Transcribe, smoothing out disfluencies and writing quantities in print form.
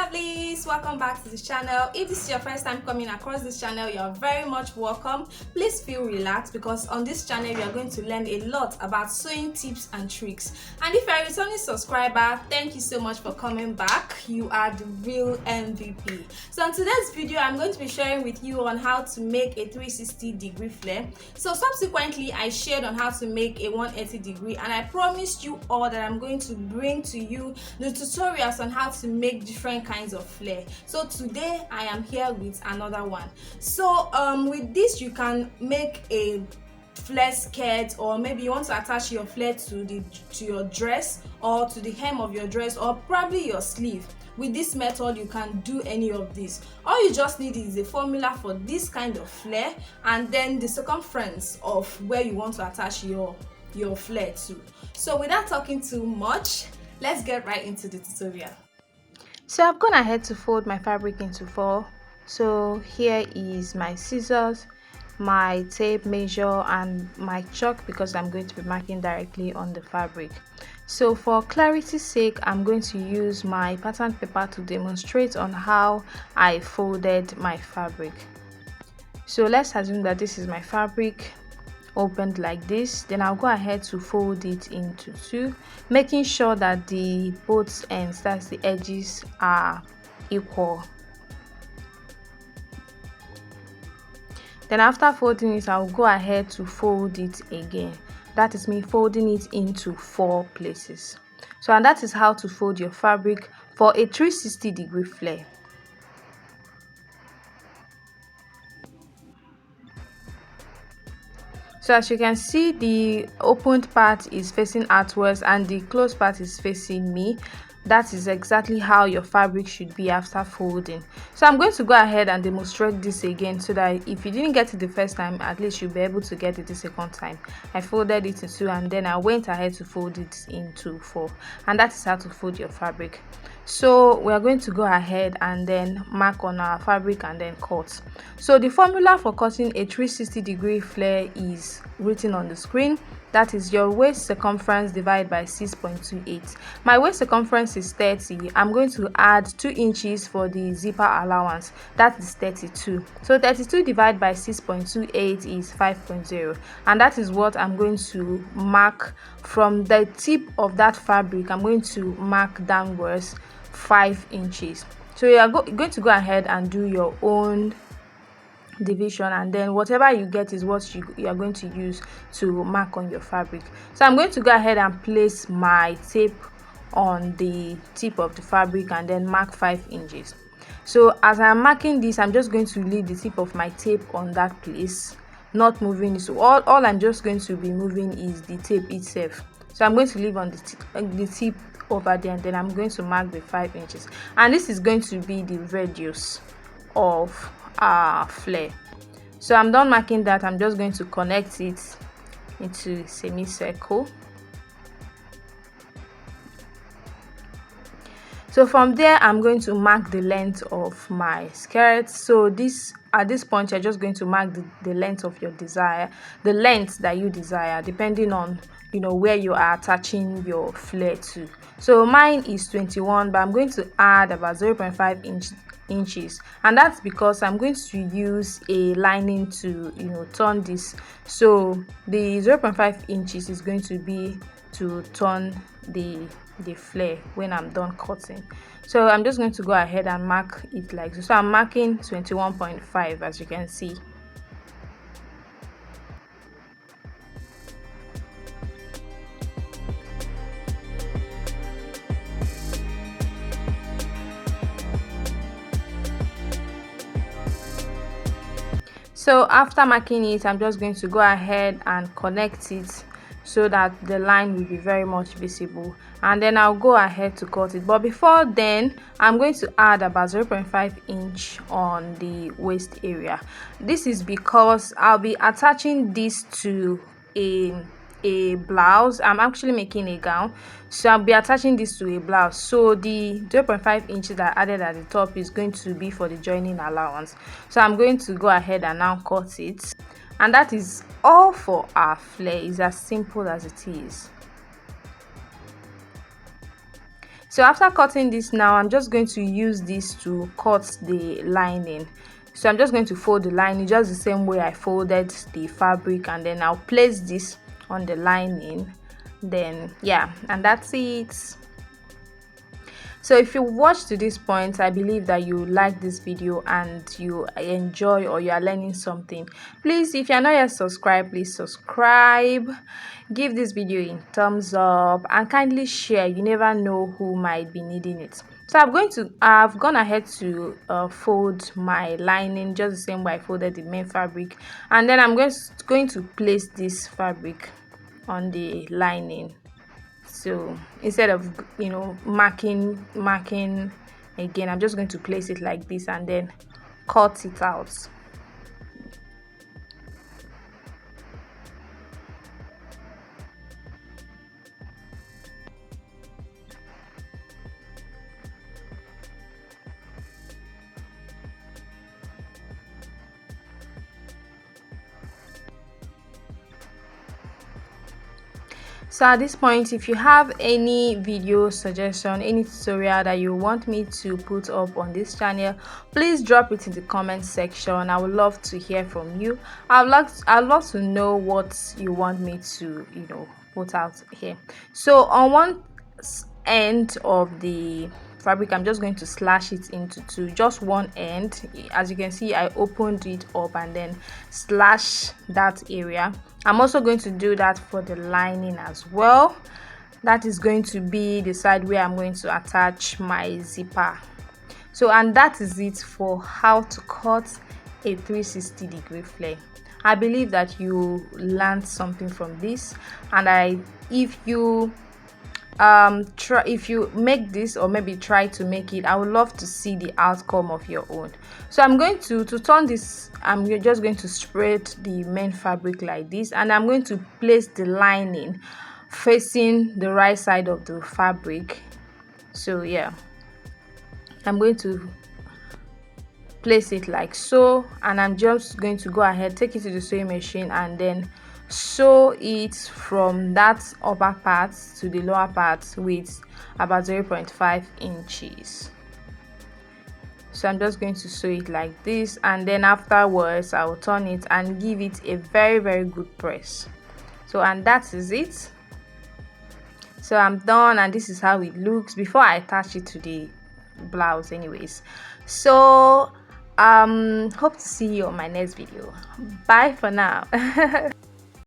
lovelies, welcome back to this channel. If this is your first time coming across this channel, you're very much welcome. Please feel relaxed because on this channel you are going to learn a lot about sewing tips and tricks. And if you're a returning subscriber, thank you so much for coming back. You are the real MVP. So in today's video, I'm going to be sharing with you on how to make a 360-degree flare. So subsequently, I shared on how to make a 180-degree, and I promised you all that I'm going to bring to you the tutorials on how to make different kinds of flare. So today I am here with another one. So with this you can make a flare skirt, or maybe you want to attach your flare to your dress or to the hem of your dress, or probably your sleeve. With this method you can do any of this. All you just need is a formula for this kind of flare and then the circumference of where you want to attach your flare to. So without talking too much, let's get right into the tutorial. So I've gone ahead to fold my fabric into 4. So here is my scissors, my tape measure, and my chalk, because I'm going to be marking directly on the fabric. So for clarity's sake, I'm going to use my pattern paper to demonstrate on how I folded my fabric. So let's assume that this is my fabric opened like this. Then I'll go ahead to fold it into 2, making sure that the both ends, that's the edges, are equal. Then after folding it, I'll go ahead to fold it again. That is me folding it into 4 places. So, and that is how to fold your fabric for a 360-degree flare. So as you can see, the opened part is facing outwards and the closed part is facing me. That is exactly how your fabric should be after folding. So I'm going to go ahead and demonstrate this again, so that if you didn't get it the first time, at least you'll be able to get it the second time. I folded it into 2 and then I went ahead to fold it into 4, and that is how to fold your fabric. So we are going to go ahead and then mark on our fabric and then cut. So the formula for cutting a 360-degree flare is written on the screen. That is your waist circumference divided by 6.28. My waist circumference is 30. I'm going to add 2 inches for the zipper allowance. That is 32. So 32 divided by 6.28 is 5.0. And that is what I'm going to mark from the tip of that fabric. I'm going to mark downwards 5 inches. So you are going to go ahead and do your own division, and then whatever you get is what you are going to use to mark on your fabric. So I'm going to go ahead and place my tape on the tip of the fabric and then mark 5 inches. So as I'm marking this, I'm just going to leave the tip of my tape on that place, not moving. So all I'm just going to be moving is the tape itself. So I'm going to leave on the tip over there, and then I'm going to mark the 5 inches, and this is going to be the radius of our flare. So I'm done marking that. I'm just going to connect it into semicircle. So from there, I'm going to mark the length of my skirt. So at this point, you're just going to mark the length of your desire, the length that you desire, depending on where you are attaching your flare to. So mine is 21, but I'm going to add about 0.5 inches, and that's because I'm going to use a lining to turn this. So the 0.5 inches is going to be to turn the flare when I'm done cutting. So I'm just going to go ahead and mark it like this. So I'm marking 21.5, as you can see. So after marking it, I'm just going to go ahead and connect it so that the line will be very much visible, and then I'll go ahead to cut it. But before then, I'm going to add about 0.5 inch on the waist area. This is because I'll be attaching this to a blouse. I'm actually making a gown, so I'll be attaching this to a blouse. So the 0.5 inches that I added at the top is going to be for the joining allowance. So I'm going to go ahead and now cut it, and that is all for our flare. It's as simple as it is. So after cutting this now, I'm just going to use this to cut the lining. So I'm just going to fold the lining just the same way I folded the fabric, and then I'll place this on the lining. Then yeah, and that's it. So if you watch to this point, I believe that you like this video and you enjoy or you are learning something. Please, if you are not yet subscribed, please subscribe, give this video a thumbs up, and kindly share. You never know who might be needing it. So I've gone ahead to fold my lining just the same way I folded the main fabric, and then I'm going to place this fabric on the lining. So instead of marking again, I'm just going to place it like this and then cut it out. So at this point, if you have any video suggestion, any tutorial that you want me to put up on this channel, please drop it in the comment section. I would love to hear from you. I'd love to know what you want me to put out here. So on one end of the fabric, I'm just going to slash it into two, just one end. As you can see, I opened it up and then slash that area. I'm also going to do that for the lining as well. That is going to be the side where I'm going to attach my zipper. So, and that is it for how to cut a 360-degree flare. I believe that you learned something from this, and if you make this, or maybe try to make it, I would love to see the outcome of your own. So I'm going to turn this, I'm just going to spread the main fabric like this, and I'm going to place the lining facing the right side of the fabric. So yeah, I'm going to place it like so, and I'm just going to go ahead, take it to the sewing machine, and then sew it from that upper part to the lower part with about 0.5 inches. So I'm just going to sew it like this, and then afterwards I will turn it and give it a very good press. So, and that is it. So I'm done, and this is how it looks before I attach it to the blouse anyways. So hope to see you on my next video. Bye for now.